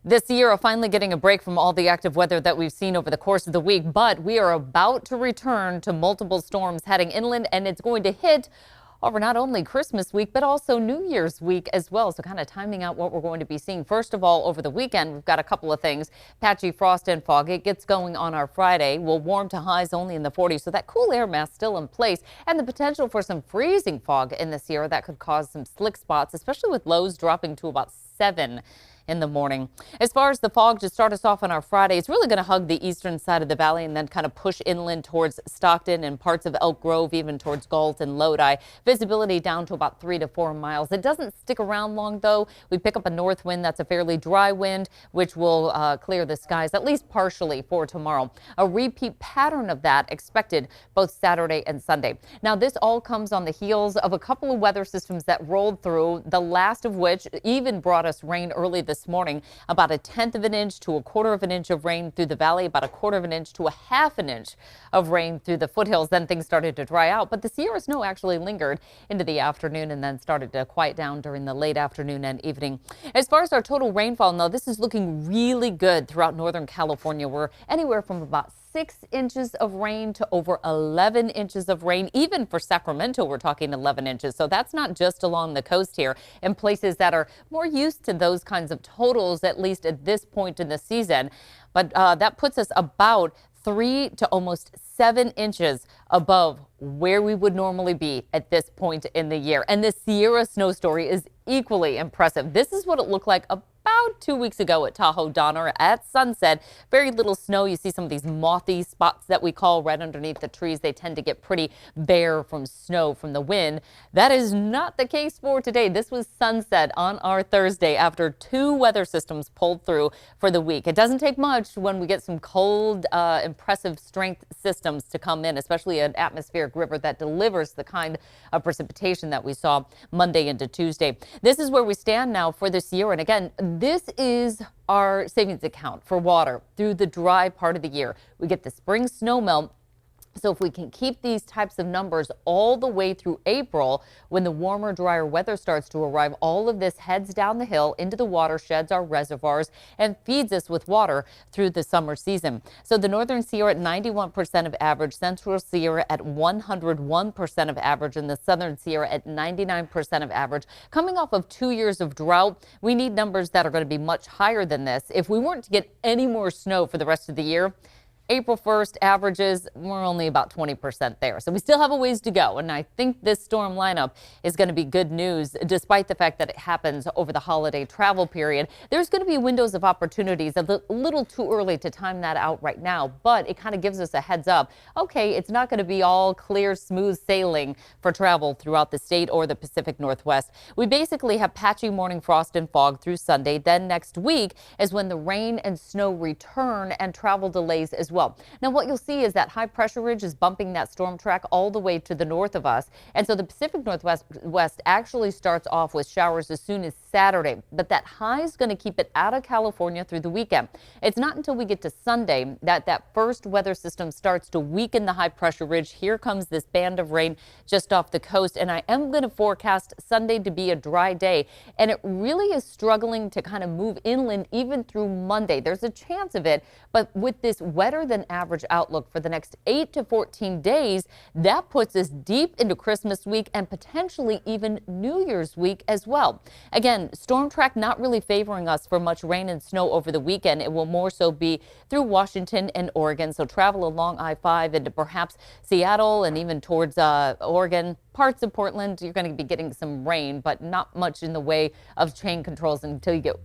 This Sierra finally getting a break from all the active weather that we've seen over the course of the week, but we are about to return to multiple storms heading inland, and it's going to hit over not only Christmas week, but also New Year's week as well. So kind of timing out what we're going to be seeing. First of all, over the weekend, we've got a couple of things. Patchy frost and fog. It gets going on our Friday. We'll warm to highs only in the 40s. So that cool air mass still in place, and the potential for some freezing fog in the Sierra that could cause some slick spots, especially with lows dropping to about 7 in the morning. As far as the fog, to start us off on our Friday, it's really going to hug the eastern side of the valley and then kind of push inland towards Stockton and parts of Elk Grove, even towards Galt and Lodi. Visibility down to about 3 to 4 miles. It doesn't stick around long, though. We pick up a north wind that's a fairly dry wind, which will clear the skies at least partially for tomorrow. A repeat pattern of that expected both Saturday and Sunday. Now, this all comes on the heels of a couple of weather systems that rolled through, the last of which even brought us rain early this morning, about 1/10 of an inch to 1/4 of an inch of rain through the valley, about 1/4 of an inch to 1/2 an inch of rain through the foothills. Then things started to dry out, but the Sierra snow actually lingered into the afternoon and then started to quiet down during the late afternoon and evening. As far as our total rainfall, now this is looking really good throughout Northern California. We're anywhere from about 6 inches of rain to over 11 inches of rain. Even for Sacramento, we're talking 11 inches. So that's not just along the coast here in places that are more used to those kinds of totals, at least at this point in the season. But that puts us about 3 to almost 7 inches above where we would normally be at this point in the year. And the Sierra snow story is equally impressive. This is what it looked like about 2 weeks ago at Tahoe Donner at sunset. Very little snow. You see some of these mothy spots that we call right underneath the trees. They tend to get pretty bare from snow from the wind. That is not the case for today. This was sunset on our Thursday after 2 weather systems pulled through for the week. It doesn't take much when we get some cold, impressive strength systems to come in, especially an atmospheric river that delivers the kind of precipitation that we saw Monday into Tuesday. This is where we stand now for this year. And again, this is our savings account for water through the dry part of the year. We get the spring snow melt. So if we can keep these types of numbers all the way through April, when the warmer, drier weather starts to arrive, all of this heads down the hill into the watersheds, our reservoirs, and feeds us with water through the summer season. So the Northern Sierra at 91% of average, Central Sierra at 101% of average, and the Southern Sierra at 99% of average. Coming off of 2 years of drought, we need numbers that are going to be much higher than this. If we weren't to get any more snow for the rest of the year, April 1st averages, we're only about 20% there. So we still have a ways to go. And I think this storm lineup is going to be good news, despite the fact that it happens over the holiday travel period. There's going to be windows of opportunities. A little too early to time that out right now, but it kind of gives us a heads up. Okay, it's not going to be all clear, smooth sailing for travel throughout the state or the Pacific Northwest. We basically have patchy morning frost and fog through Sunday. Then next week is when the rain and snow return and travel delays as well. Now, what you'll see is that high pressure ridge is bumping that storm track all the way to the north of us. And so the Pacific Northwest actually starts off with showers as soon as Saturday. But that high is going to keep it out of California through the weekend. It's not until we get to Sunday that that first weather system starts to weaken the high pressure ridge. Here comes this band of rain just off the coast. And I am going to forecast Sunday to be a dry day. And it really is struggling to kind of move inland even through Monday. There's a chance of it. But with this wetter than average outlook for the next 8 to 14 days, that puts us deep into Christmas week and potentially even New Year's week as well. Again, storm track not really favoring us for much rain and snow over the weekend. It will more so be through Washington and Oregon. So travel along I-5 into perhaps Seattle and even towards Oregon. Parts of Portland, you're going to be getting some rain, but not much in the way of chain controls until you get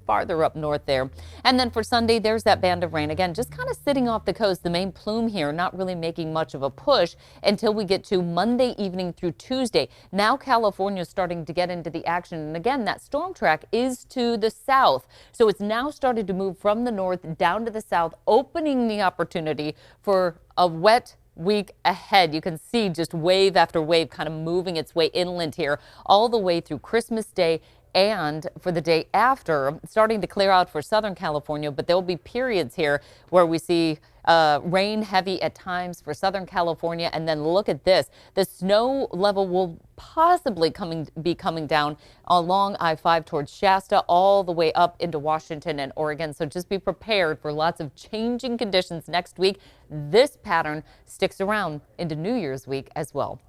farther up north there. And then for Sunday, there's that band of rain. Again, just kind of sitting off the coast, the main plume here, not really making much of a push until we get to Monday evening through Tuesday. Now California is starting to get into the action. And again, that storm track is to the south. So it's now started to move from the north down to the south, opening the opportunity for a wet week ahead. You can see just wave after wave kind of moving its way inland here all the way through Christmas Day and for the day after. Starting to clear out for Southern California, but there will be periods here where we see rain heavy at times for Southern California. And then look at this. The snow level will possibly be coming down along I-5 towards Shasta all the way up into Washington and Oregon. So just be prepared for lots of changing conditions next week. This pattern sticks around into New Year's week as well.